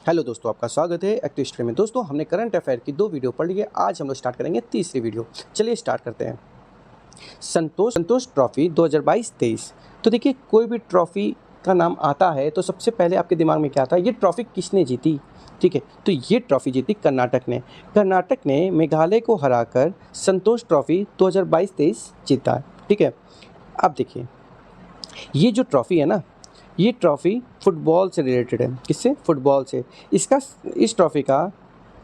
Hello दोस्तों, आपका स्वागत है एक्टिव हिस्ट्री में। दोस्तों, हमने करंट अफेयर की 2 वीडियो पढ़ ली है। आज हम लोग स्टार्ट करेंगे तीसरी वीडियो। चलिए स्टार्ट करते हैं। संतोष ट्रॉफी 2022-23। तो देखिए, कोई भी ट्रॉफी का नाम आता है तो सबसे पहले आपके दिमाग में क्या आता है, ये ट्रॉफी किसने जीती। ठीक है, तो ये ट्रॉफी जीती कर्नाटक ने। कर्नाटक ने मेघालय को हराकर संतोष ट्रॉफी 2022-23 जीता है। ठीक है, अब देखिए, ये जो ट्रॉफी है ना, ये ट्रॉफ़ी फुटबॉल से रिलेटेड है। किससे? फुटबॉल से। इस ट्रॉफ़ी का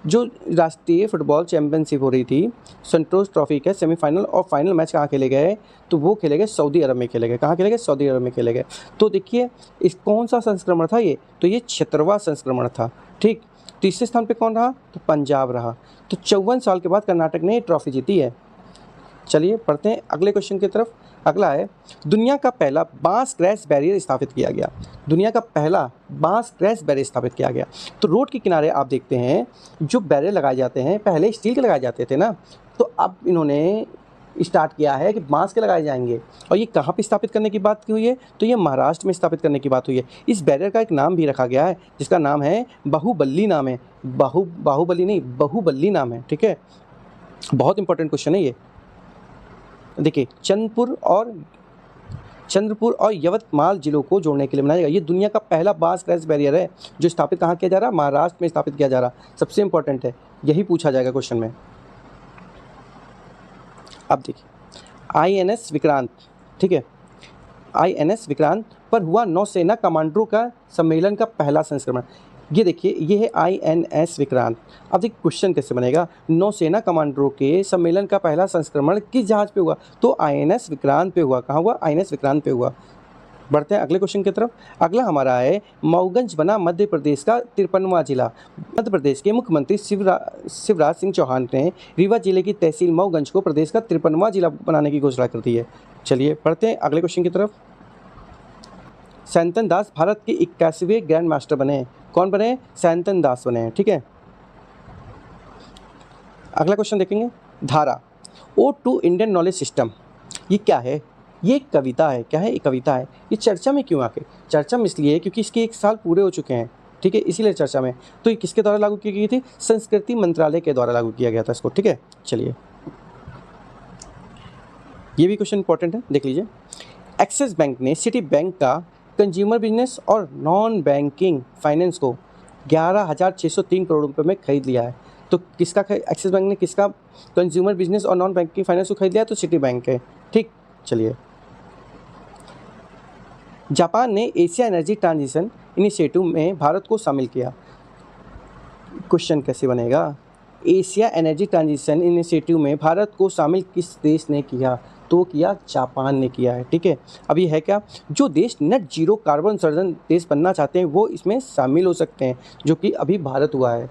जो राष्ट्रीय फुटबॉल चैम्पियनशिप हो रही थी, संतोष ट्रॉफ़ी के सेमीफाइनल और फाइनल मैच कहाँ खेले गए, तो वो खेले गए सऊदी अरब में खेले गए। कहाँ खेले गए? सऊदी अरब में खेले गए। तो देखिए, इस कौन सा संस्करण था ये, तो ये 76वां संस्करण था। ठीक, तीसरे स्थान पे कौन रहा, तो पंजाब रहा। तो 54 साल के बाद कर्नाटक ने ये ट्रॉफ़ी जीती है। चलिए पढ़ते हैं अगले क्वेश्चन की तरफ। अगला है, दुनिया का पहला बांस क्रैश बैरियर स्थापित किया गया। दुनिया का पहला बांस क्रैश बैरियर स्थापित किया गया। तो रोड के किनारे आप देखते हैं जो बैरियर लगाए जाते हैं, पहले स्टील के लगाए जाते थे ना, तो अब इन्होंने स्टार्ट किया है कि बांस के लगाए जाएंगे। और ये कहाँ पे स्थापित करने की बात की हुई है, तो ये महाराष्ट्र में स्थापित करने की बात हुई है। इस बैरियर का एक नाम भी रखा गया है जिसका नाम है बाहुबली नाम है। बाहुबली नहीं, बाहुबली नाम है। ठीक है, बहुत इंपॉर्टेंट क्वेश्चन है ये। देखिए, चंद्रपुर और यवतमाल जिलों को जोड़ने के लिए बनाया गया। ये दुनिया का पहला बांस क्रैश बैरियर है जो स्थापित कहाँ किया जा रहा है, महाराष्ट्र में स्थापित किया जा रहा। सबसे इंपॉर्टेंट है, यही पूछा जाएगा क्वेश्चन में। अब देखिए, INS विक्रांत। ठीक है, INS विक्रांत पर हुआ नौसेना कमांडरों का सम्मेलन का पहला संस्करण। ये देखिए, ये है INS विक्रांत। अब देखिए क्वेश्चन कैसे बनेगा, नौसेना कमांडरों के सम्मेलन का पहला संस्करण किस जहाज पे हुआ, तो INS विक्रांत पे हुआ। कहाँ हुआ? INS विक्रांत पे हुआ। बढ़ते हैं अगले क्वेश्चन की तरफ। अगला हमारा है, मऊगंज बना मध्य प्रदेश का 53वां जिला। मध्य प्रदेश के मुख्यमंत्री शिवराज सिंह चौहान ने रीवा जिले की तहसील मऊगंज को प्रदेश का 53वां जिला बनाने की घोषणा कर दी है। चलिए पढ़ते हैं अगले क्वेश्चन की तरफ। सैंतन दास भारत के 81वें ग्रैंड मास्टर बने। कौन बने? सैंतन दास बने हैं। ठीक है, अगला क्वेश्चन देखेंगे। धारा O2 इंडियन नॉलेज सिस्टम, ये क्या है? ये एक कविता है। क्या है? एक कविता है। ये चर्चा में क्यों आके? चर्चा में इसलिए क्योंकि इसके 1 साल पूरे हो चुके हैं। ठीक है, इसीलिए चर्चा में। तो ये किसके द्वारा लागू की गई थी? संस्कृति मंत्रालय के द्वारा लागू किया गया था इसको। ठीक है, चलिए, ये भी क्वेश्चन इंपॉर्टेंट है, देख लीजिए। एक्सिस बैंक ने सिटी बैंक का कंज्यूमर बिजनेस और नॉन बैंकिंग फाइनेंस को 11,603 करोड़ रुपए में खरीद लिया है। तो किसका एक्सिस बैंक ने किसका कंज्यूमर बिजनेस और नॉन बैंकिंग फाइनेंस को खरीद लिया? तो सिटी बैंक है। ठीक, चलिए। जापान ने एशिया एनर्जी ट्रांजिशन इनिशिएटिव में भारत को शामिल किया। क्वेश्चन कैसे बनेगा, एशिया एनर्जी ट्रांजिशन इनिशिएटिव में भारत को शामिल किस देश ने किया? तो किया जापान ने किया है। ठीक है, अब ये है क्या, जो देश नेट जीरो कार्बन उत्सर्जन देश बनना चाहते हैं वो इसमें शामिल हो सकते हैं, जो कि अभी भारत हुआ है।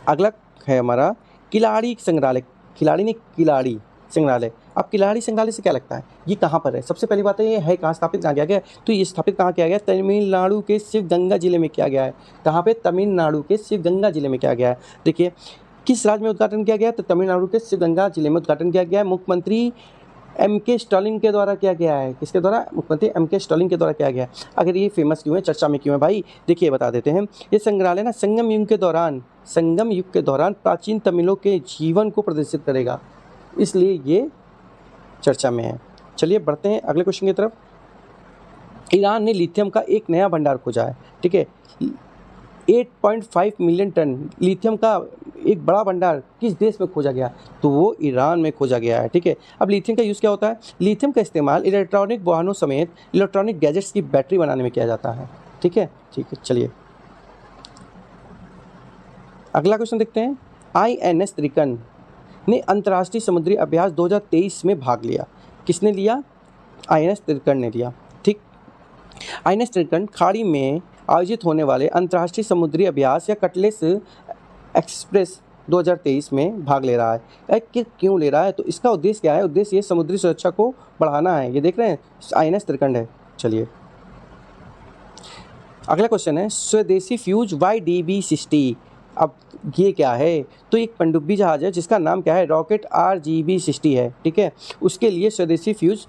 अगला है हमारा किलाड़ी संग्रहालय। खिलाड़ी ने किलाड़ी संग्रहालय। अब किलाड़ी संग्रहालय से क्या लगता है, ये कहाँ पर है? सबसे पहली बात है, ये है कहाँ स्थापित, कहाँ किया गया? तो ये स्थापित कहाँ किया गया? तमिलनाडु के शिवगंगा जिले में किया गया है। कहाँ पे? तमिलनाडु के शिवगंगा जिले में किया गया है। देखिए, किस राज्य में उद्घाटन किया गया? तो तमिलनाडु के शिवगंगा जिले में उद्घाटन किया गया है। मुख्यमंत्री MK स्टालिन के द्वारा किया गया है। किसके द्वारा? मुख्यमंत्री MK स्टालिन के द्वारा किया गया है। अगर ये फेमस क्यों है, चर्चा में क्यों है भाई, देखिए बता देते हैं। ये संग्रहालय ना संगम युग के दौरान प्राचीन तमिलों के जीवन को प्रदर्शित करेगा, इसलिए ये चर्चा में है। चलिए बढ़ते हैं अगले क्वेश्चन की तरफ। ईरान ने लिथियम का एक नया भंडार खोजा है। ठीक है, 8.5 मिलियन टन लिथियम का एक बड़ा भंडार किस देश में खोजा गया? तो वो ईरान में खोजा गया है। ठीक है, अब लिथियम का यूज़ क्या होता है? लिथियम का इस्तेमाल इलेक्ट्रॉनिक वाहनों समेत इलेक्ट्रॉनिक गैजेट्स की बैटरी बनाने में किया जाता है। ठीक है, चलिए अगला क्वेश्चन देखते हैं। INS त्रिकन ने अंतर्राष्ट्रीय समुद्री अभ्यास 2023 में भाग लिया। किसने लिया? INS त्रिकन ने लिया। ठीक, INS त्रिकन खाड़ी में आयोजित होने वाले अंतर्राष्ट्रीय समुद्री अभ्यास या कटलेस एक्सप्रेस 2023 में भाग ले रहा है। क्यों ले रहा है? तो इसका उद्देश्य क्या है? उद्देश्य ये समुद्री सुरक्षा को बढ़ाना है। ये देख रहे हैं, INS त्रिकंड है। चलिए अगला क्वेश्चन है, स्वदेशी फ्यूज YDB-60। अब ये क्या है? तो एक पनडुब्बी जहाज है जिसका नाम क्या है? रॉकेट RGB-60 है। ठीक है, उसके लिए स्वदेशी फ्यूज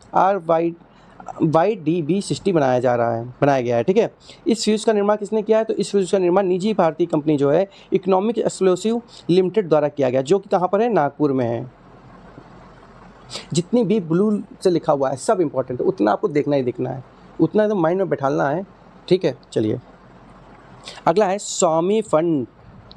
YDB-60 बनाया गया है, ठीक है। इस फ्यूज़ का निर्माण किसने किया है? तो इस फ्यूज़ का निर्माण निजी भारतीय कंपनी जो है इकोनॉमिक एक्सक्लूसिव लिमिटेड द्वारा किया गया, जो कि कहाँ पर है? नागपुर में है। जितनी भी ब्लू से लिखा हुआ है सब इंपॉर्टेंट है, उतना आपको देखना ही देखना है, उतना एकदम माइंड में बैठाना है, ठीक है। चलिए अगला है स्वामी फंड,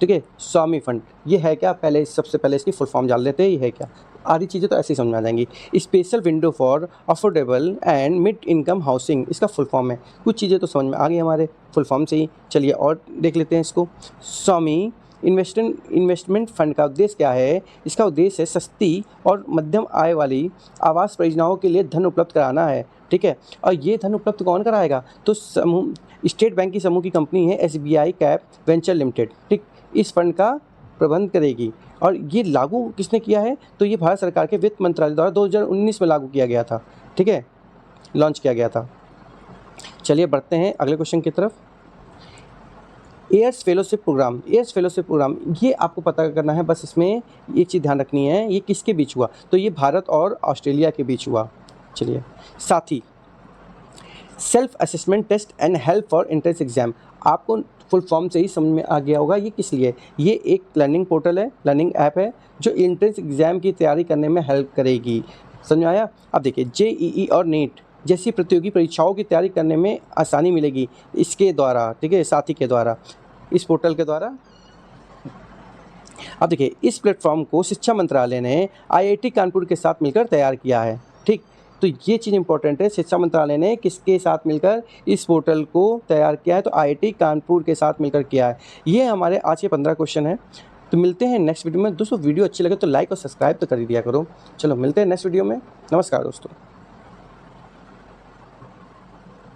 ठीक है। स्वामी फंड ये है क्या? पहले सबसे पहले इसकी फुल फॉर्म जान लेते हैं, ये है क्या। आधी चीज़ें तो ऐसे ही समझ में आ जाएंगी। Special window for affordable and mid income housing, इसका फुल फॉर्म है। कुछ चीज़ें तो समझ में आ गई हमारे फुल फॉर्म से ही। चलिए और देख लेते हैं इसको। स्वामी इन्वेस्टमेंट फंड का उद्देश्य क्या है? इसका उद्देश्य है सस्ती और मध्यम आय वाली आवास परियोजनाओं के लिए धन उपलब्ध कराना है, ठीक है। और ये धन उपलब्ध कौन कराएगा? तो समूह स्टेट बैंक की समूह की कंपनी है SBI कैप वेंचर लिमिटेड, ठीक। इस फंड का प्रबंध करेगी। और ये लागू किसने किया है? तो ये भारत सरकार के वित्त मंत्रालय द्वारा 2019 में लागू किया गया था, ठीक है, लॉन्च किया गया था। चलिए बढ़ते हैं अगले क्वेश्चन की तरफ। एयर्स फेलोशिप प्रोग्राम ये आपको पता करना है, बस इसमें ये चीज़ ध्यान रखनी है, ये किसके बीच हुआ? तो ये भारत और ऑस्ट्रेलिया के बीच हुआ। चलिए साथी self assessment test and help for entrance exam, आपको फुल फॉर्म से ही समझ में आ गया होगा ये किस लिए। ये एक लर्निंग पोर्टल है, लर्निंग ऐप है, जो एंट्रेंस एग्जाम की तैयारी करने में हेल्प करेगी। समझ में आया? अब देखिए JEE और नीट जैसी प्रतियोगी परीक्षाओं की तैयारी करने में आसानी मिलेगी इसके द्वारा, ठीक है, साथी के द्वारा, इस पोर्टल के द्वारा। अब देखिए इस प्लेटफॉर्म को शिक्षा मंत्रालय ने IIT कानपुर के साथ मिलकर तैयार किया है, ठीक। तो ये चीज़ इंपॉर्टेंट है, शिक्षा मंत्रालय ने किसके साथ मिलकर इस पोर्टल को तैयार किया है? तो IIT कानपुर के साथ मिलकर किया है। ये हमारे आज के 15 क्वेश्चन हैं। तो मिलते हैं नेक्स्ट वीडियो में। दोस्तों वीडियो अच्छी लगे तो लाइक और सब्सक्राइब तो कर ही दिया करो। चलो मिलते हैं नेक्स्ट वीडियो में। नमस्कार दोस्तों।